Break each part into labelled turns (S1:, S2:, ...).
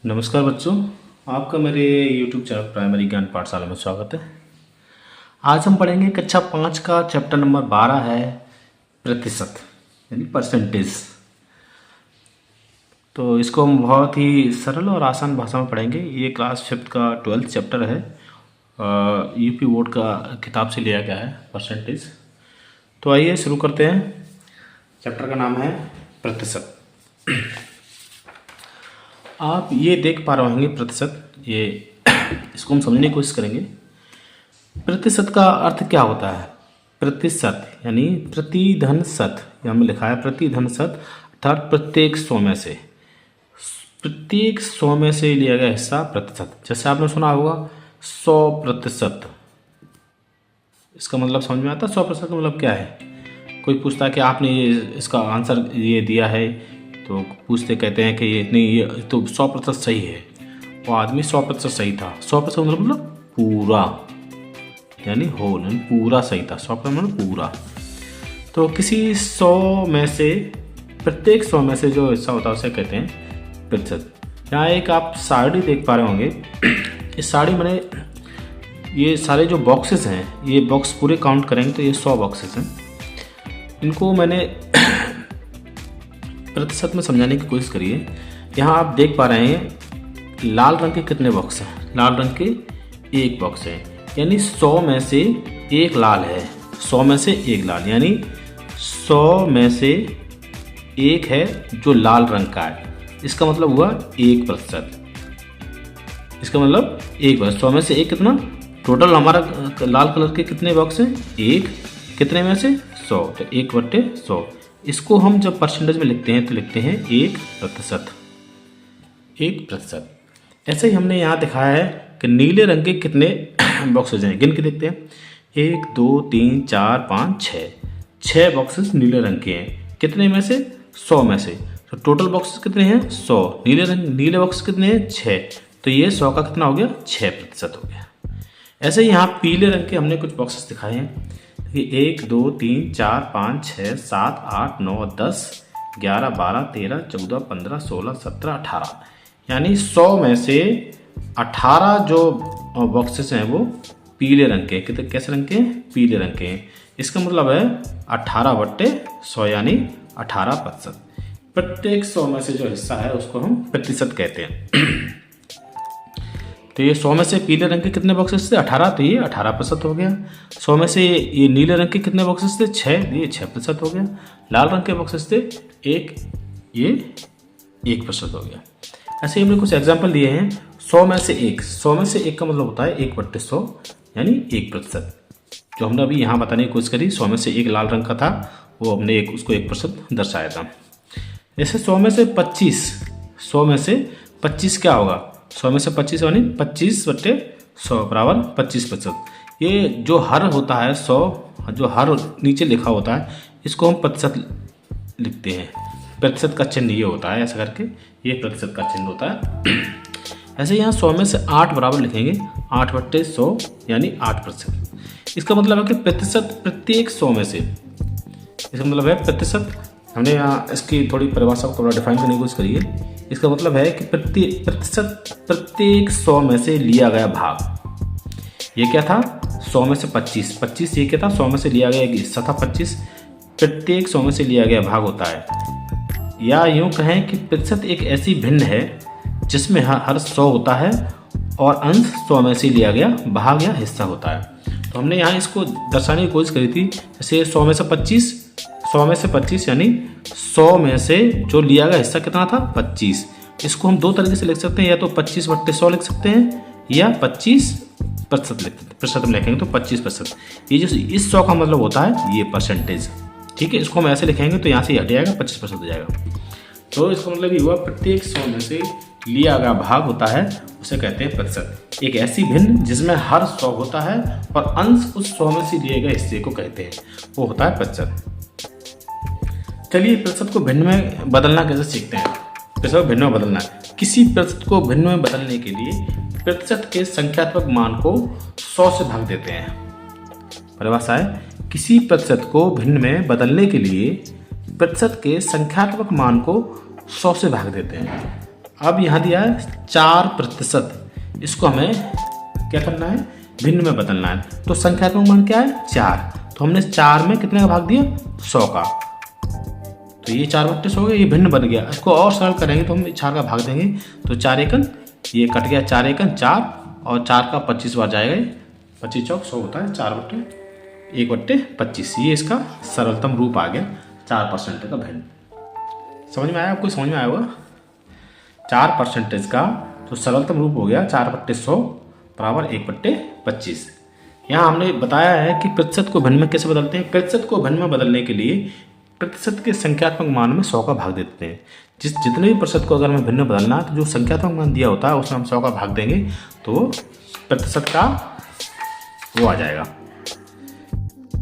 S1: नमस्कार बच्चों, आपका मेरे YouTube चैनल प्राइमरी ज्ञान पाठशाला में स्वागत है। आज हम पढ़ेंगे कक्षा 5 का चैप्टर नंबर 12 है प्रतिशत यानी परसेंटेज। तो इसको हम बहुत ही सरल और आसान भाषा में पढ़ेंगे। ये क्लास 5 का 12th चैप्टर है, यूपी बोर्ड का किताब से लिया गया है परसेंटेज। तो आइए शुरू करते हैं। चैप्टर का नाम है प्रतिशत। आप ये देख पा रहे होंगे प्रतिशत, ये इसको हम समझने की कोशिश करेंगे। प्रतिशत का अर्थ क्या होता है? प्रतिशत यानी प्रतिधन शत, यहाँ में लिखा है प्रतिधन शत, अर्थात प्रत्येक 100 में से, प्रत्येक 100 में से लिया गया हिस्सा प्रतिशत। जैसे आपने सुना होगा 100%, इसका मतलब समझ में आता है 100% का मतलब क्या है? कोई पूछता है कि आपने ये इसका आंसर ये दिया है, तो पूछते कहते हैं कि ये नहीं, ये तो 100% सही है। वो आदमी 100% सही था। 100% मतलब पूरा यानी होल, यानी पूरा सही था। 100% मतलब पूरा। तो किसी 100 में से, प्रत्येक 100 में से जो हिस्सा होता है उसे कहते हैं प्रतिशत। यहाँ एक आप साड़ी देख पा रहे होंगे। इस साड़ी में ये सारे जो बॉक्सेस हैं, ये बॉक्स पूरे काउंट करेंगे तो ये 100 बॉक्सेस हैं। इनको मैंने प्रतिशत में समझाने की कोशिश करिए। यहाँ आप देख पा रहे हैं लाल रंग के कितने बॉक्स हैं? लाल रंग के एक बॉक्स है, यानी 100 में से एक लाल है। 100 में से एक लाल, यानी 100 में से एक है जो लाल रंग का है। इसका मतलब हुआ 1%। इसका मतलब 1%। 100 में से एक कितना? टोटल हमारा लाल कलर के कितने बॉक्स हैं? एक। कितने में से? 100। तो 1/100। इसको हम जब परसेंटेज में लिखते हैं तो लिखते हैं 1%। 1%। ऐसे ही हमने यहाँ दिखाया है कि नीले रंग के कितने बॉक्सेज हैं, गिन के देखते हैं। 1 2 3 4 5 6, 6 बॉक्सेस नीले रंग के हैं। कितने में से? 100 में से। तो टोटल बॉक्सेस कितने हैं? 100। नीले बॉक्स कितने हैं? 6। तो ये 100 का कितना हो गया? 6% हो गया। ऐसे ही यहाँ पीले रंग के हमने कुछ बॉक्सेस दिखाए हैं। 1 2 3 4 5 6 7 8 9 10 11 12 13 14 15 16 17 18, यानी 100 में से 18 जो बॉक्सेस हैं वो पीले रंग के। कितने कैसे रंग के? पीले रंग के हैं। इसका मतलब है 18/100 यानी 18%। प्रत्येक 100 में से जो हिस्सा है उसको हम प्रतिशत कहते हैं। तो ये 100 में से पीले रंग के कितने बॉक्सेस थे? 18। तो ये 18% हो गया। 100 में से ये नीले रंग के कितने बॉक्सेस थे? 6। ये 6% हो गया। लाल रंग के बॉक्सेस थे 1, ये 1% हो गया। ऐसे ही हमने कुछ एग्जाम्पल दिए हैं। 100 में से 1, 100 में से 1 का मतलब होता है 1/100 यानी 1%। जो हमने अभी यहाँ बताने की कोशिश करी, 100 में से 1 लाल रंग का था, वो हमने उसको 1% दर्शाया था। जैसे 100 में से 25, 100 में से 25 क्या होगा? 100 में से 25 यानी 25/100 बराबर 25%। ये जो हर होता है 100, जो हर नीचे लिखा होता है, इसको हम प्रतिशत लिखते हैं। प्रतिशत का चिन्ह ये होता है, ऐसा करके ये प्रतिशत का चिन्ह होता है। ऐसे यहाँ 100 में से 8 बराबर लिखेंगे 8/100 यानी 8%। इसका मतलब है कि प्रतिशत प्रत्येक 100 में से, इसका मतलब है प्रतिशत। हमने यहाँ इसकी थोड़ी परिभाषा को थोड़ा डिफाइन करने की कोशिश करिए। इसका मतलब है कि प्रतिशत प्रत्येक 100 में से लिया गया भाग। ये क्या था? 100 में से 25, ये क्या था? 100 में से लिया गया एक हिस्सा था 25। प्रत्येक 100 में से लिया गया भाग होता है। या यूँ कहें कि प्रतिशत एक ऐसी भिन्न है जिसमें हर 100 होता है और अंश 100 में से लिया गया भाग या हिस्सा होता है। तो हमने यहाँ इसको दर्शाने की कोशिश करी थी। जैसे 100 में से 25, 100 में से 25 यानी 100 में से जो लिया गया हिस्सा कितना था? 25। इसको हम दो तरीके से लिख सकते हैं, या तो 25/100 लिख सकते हैं या 25% में लिखेंगे तो 25%। ये जो इस 100 का मतलब होता है ये परसेंटेज। ठीक है, इसको हम ऐसे लिखेंगे तो यहाँ से हट जाएगा, 25% हो जाएगा। तो इसका मतलब ये हुआ प्रत्येक 100 में से लिया गया भाग होता है, उसे कहते हैं प्रतिशत। एक ऐसी भिन्न जिसमें हर 100 होता है और अंश उस 100 में से लिए गए हिस्से को कहते हैं, वो होता है प्रतिशत। चलिए प्रतिशत को भिन्न में बदलना कैसे सीखते हैं। प्रतिशत को भिन्न में बदलना, किसी प्रतिशत को भिन्न में बदलने के लिए प्रतिशत के संख्यात्मक मान को 100 से भाग देते हैं। परिभाषा है, किसी प्रतिशत को भिन्न में बदलने के लिए प्रतिशत के संख्यात्मक मान को 100 से भाग देते हैं। अब यहाँ दिया है 4%, इसको हमें क्या करना है, भिन्न में बदलना है। तो संख्यात्मक मान क्या है 4, तो हमने 4 में कितने का भाग दिया 100 का, तो ये 4/100 हो गया, ये भिन्न बन गया। इसको और सरल करेंगे तो हम 4 का भाग देंगे, तो 4 एकन ये कट गया, 4 एकन 4 और 4 का 25 बार जाएगा, 25 चौक 100 होता है, 4/1/25, ये इसका सरलतम रूप आ गया 4% का भिन्न। समझ में आया आपको, समझ में आया होगा 4% का तो सरलतम रूप हो गया 4/100 बराबर 1/25। यहाँ हमने बताया है कि प्रतिशत को भिन्न में कैसे बदलते हैं। प्रतिशत को भिन्न में बदलने के लिए प्रतिशत के संख्यात्मक मान में 100 का भाग देते हैं। जितने भी प्रतिशत को अगर हमें भिन्न में बदलना है तो जो संख्यात्मक मान दिया होता है उसमें हम 100 का भाग देंगे तो प्रतिशत का वो आ जाएगा।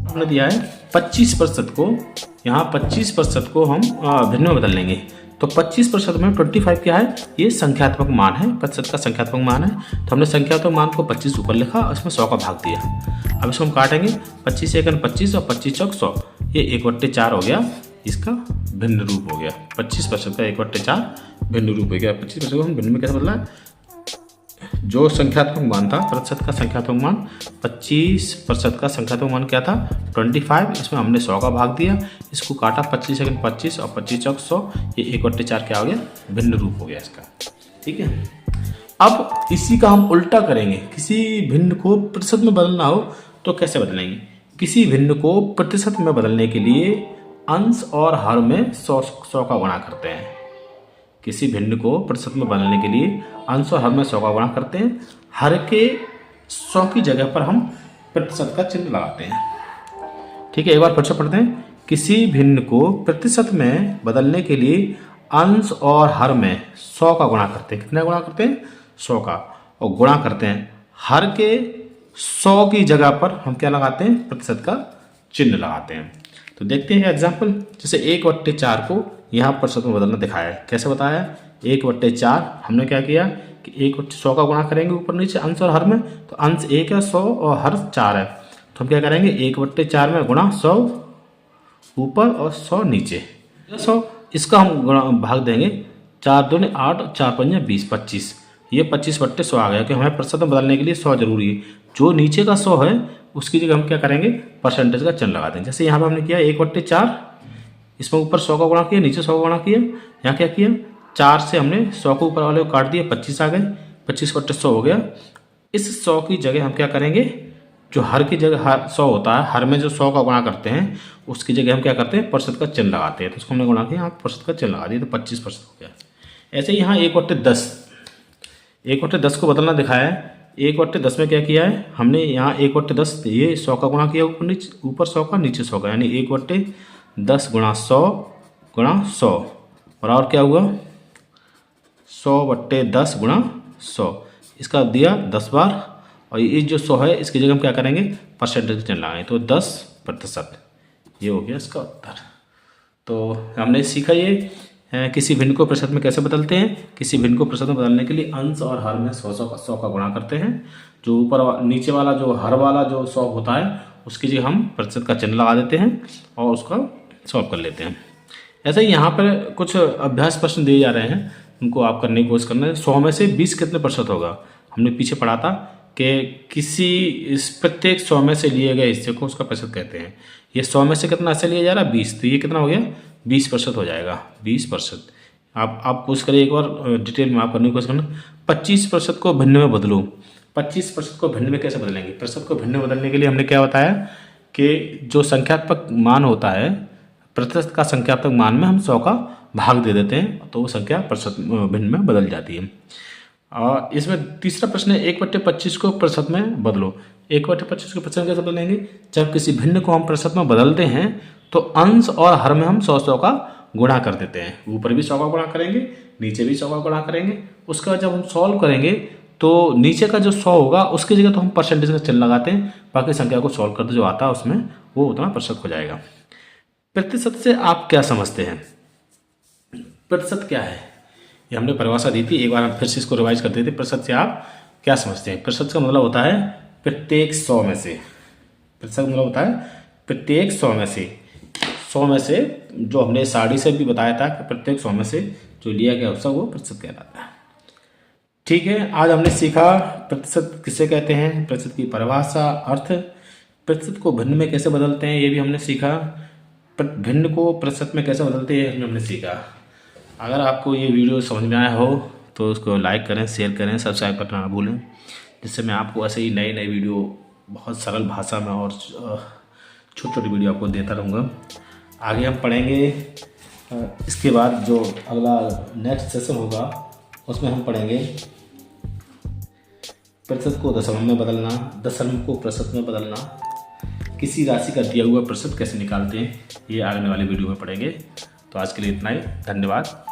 S1: हमने दिया है 25% को, यहाँ 25% को हम भिन्न में बदल लेंगे, तो 25% में 25 क्या है, ये संख्यात्मक मान है, प्रतिशत का संख्यात्मक मान है। तो हमने संख्यात्मक मान को 25 ऊपर लिखा और इसमें 100 का भाग दिया। अब इसको हम काटेंगे, 25 एकन 25 और 25 चौक 100, ये 1/4 हो गया, इसका भिन्न रूप हो गया। 25% का 1/4 भिन्न रूप हो गया। 25% को हम भिन्न में कैसे बदला, जो संख्यात्मक मान था प्रतिशत का संख्यात्मक मान, 25% का संख्यात्मक मान क्या था 25, इसमें हमने 100 का भाग दिया, इसको काटा 25 सेकंड 25 और 25 चौक 100, ये 1/4 क्या हो गया, भिन्न रूप हो गया इसका। ठीक है, अब इसी का हम उल्टा करेंगे। किसी भिन्न को प्रतिशत में बदलना हो तो कैसे बदलेंगे। किसी भिन्न को प्रतिशत में बदलने के लिए अंश और हर में 100 का गुणा करते हैं। किसी भिन्न को प्रतिशत में बदलने के लिए अंश और हर में 100 का गुणा करते हैं। हर के 100 की जगह पर हम प्रतिशत का चिन्ह लगाते हैं। ठीक है, एक बार फिर से पढ़ते हैं। किसी भिन्न को प्रतिशत में बदलने के लिए अंश और हर में 100 का गुणा करते हैं। कितना गुणा करते हैं 100 का, और गुणा करते हैं हर के 100 की जगह पर हम क्या लगाते हैं, प्रतिशत का चिन्ह लगाते हैं। तो देखते हैं एग्जाम्पल, जैसे 1/4 को यहाँ प्रतिशत में बदलना दिखाया है। कैसे बताया, 1/4 हमने क्या किया कि 1/100 का गुणा करेंगे ऊपर नीचे अंश और हर में, तो अंश 1 है 100 और हर 4 है, तो हम क्या करेंगे 1/4 में गुणा 100 ऊपर और 100 नीचे, 100 इसका हम भाग देंगे, 4 दूनी 8 और 4 पंजे 20, 25, ये 25/100 आ गया कि हमें प्रतिशत में बदलने के लिए 100 जरूरी है। जो नीचे का 100 है उसकी जगह हम क्या करेंगे, परसेंटेज का चिन्ह लगा देंगे। जैसे यहाँ पर हमने किया 1/4, इसमें ऊपर 100 का गुणा किया, नीचे 100 का गुणा किया, यहाँ क्या किया 4 से हमने 100 को ऊपर वाले को काट दिया, 25 आ गए, 25/100 हो गया। इस 100 की जगह हम क्या करेंगे, जो हर की जगह 100 होता है, हर में जो 100 का गुणा करते हैं उसकी जगह हम क्या करते हैं, प्रतिशत का चिन्ह लगाते हैं। तो उसको हमने गुणा किया, यहाँ प्रतिशत का चिन्ह लगा दिया, तो 25% हो गया। ऐसे ही यहाँ 1/10, 1/10 को बदलना दिखाया है। 1/10 में क्या किया है हमने, यहाँ 1/10 ये 100 का गुणा किया, ऊपर 100 का नीचे 100 का, यानी 1/10 गुणा 100 गुणा 100 बराबर क्या हुआ 100/10 गुणा 100, इसका दिया 10 बार, और ये जो 100 है इसकी जगह हम क्या करेंगे, परसेंटेज चिन्ह लगाएंगे, तो 10%, ये हो गया इसका उत्तर। तो हमने सीखा ये किसी भिन्न को प्रतिशत में कैसे बदलते हैं। किसी भिन्न को प्रतिशत में बदलने के लिए अंश और हर में 100 का गुणा करते हैं। जो ऊपर नीचे वाला जो हर वाला जो 100 होता है उसकी जगह हम प्रतिशत का चिन्ह लगा देते हैं और उसका सॉल्व कर लेते हैं। ऐसे ही यहाँ पर कुछ अभ्यास प्रश्न दिए जा रहे हैं, उनको आप करने की कोशिश करना है। 100 में से 20 कितने प्रतिशत होगा। हमने पीछे पढ़ा था कि किसी इस प्रत्येक 100 में से लिए गए हिस्से को उसका प्रतिशत कहते हैं। ये 100 में से कितना हिस्सा लिया जा रहा है 20, तो ये कितना हो गया 20% हो जाएगा, 20%। आप कोशिश करिए एक बार डिटेल में आप करने की कोशिश करना। 25% को भिन्न में बदलो। 25% को भिन्न में कैसे बदलेंगे। प्रतिशत को भिन्न में बदलने के लिए हमने क्या बताया कि जो संख्यात्मक मान होता है, प्रतिशत का संख्यात्मक मान में हम 100 का भाग दे देते हैं, तो वो संख्या प्रतिशत भिन्न में बदल जाती है। इसमें तीसरा प्रश्न है 1/25 को प्रतिशत में बदलो। 1/25 को प्रतिशत कैसे बदलेंगे। जब किसी भिन्न को हम प्रतिशत में बदलते हैं तो अंश और हर में हम 100 का गुणा कर देते हैं। ऊपर भी 100 का गुणा करेंगे, नीचे भी 100 का गुणा करेंगे। उसके बाद जब हम सॉल्व करेंगे तो नीचे का जो 100 होगा उसकी जगह तो हम परसेंटेज का चिन्ह लगाते हैं, बाकी संख्या को सॉल्व करते जो आता है उसमें वो उतना प्रतिशत हो जाएगा। प्रतिशत से आप क्या समझते हैं। प्रतिशत क्या है ये हमने परिभाषा दी थी, एक बार हम फिर से इसको रिवाइज कर देते। प्रतिशत से आप क्या समझते हैं। प्रतिशत का मतलब होता है प्रत्येक 100 में से। प्रतिशत का मतलब होता है प्रत्येक 100 में से। 100 में से जो हमने साड़ी से भी बताया था कि प्रत्येक 100 में से जो लिया गया उत्सव वो प्रतिशत कहलाता है। ठीक है, आज हमने सीखा प्रतिशत किसे कहते हैं, प्रतिशत की परिभाषा, अर्थ, प्रतिशत को भिन्न में कैसे बदलते हैं ये भी हमने सीखा, भिन्न को प्रतिशत में कैसे बदलते हैं हमने सीखा। अगर आपको ये वीडियो समझ में आया हो तो उसको लाइक करें, शेयर करें, सब्सक्राइब करना ना भूलें, जिससे मैं आपको ऐसे ही नए नए वीडियो बहुत सरल भाषा में और छोटी छोटी वीडियो आपको देता रहूँगा। आगे हम पढ़ेंगे, इसके बाद जो अगला नेक्स्ट सेशन होगा उसमें हम पढ़ेंगे प्रतिशत को दशमलव में बदलना, दशमलव को प्रतिशत में बदलना, किसी राशि का दिया हुआ प्रतिशत कैसे निकालते हैं, ये आने वाले वीडियो में पढ़ेंगे। तो आज के लिए इतना ही, धन्यवाद।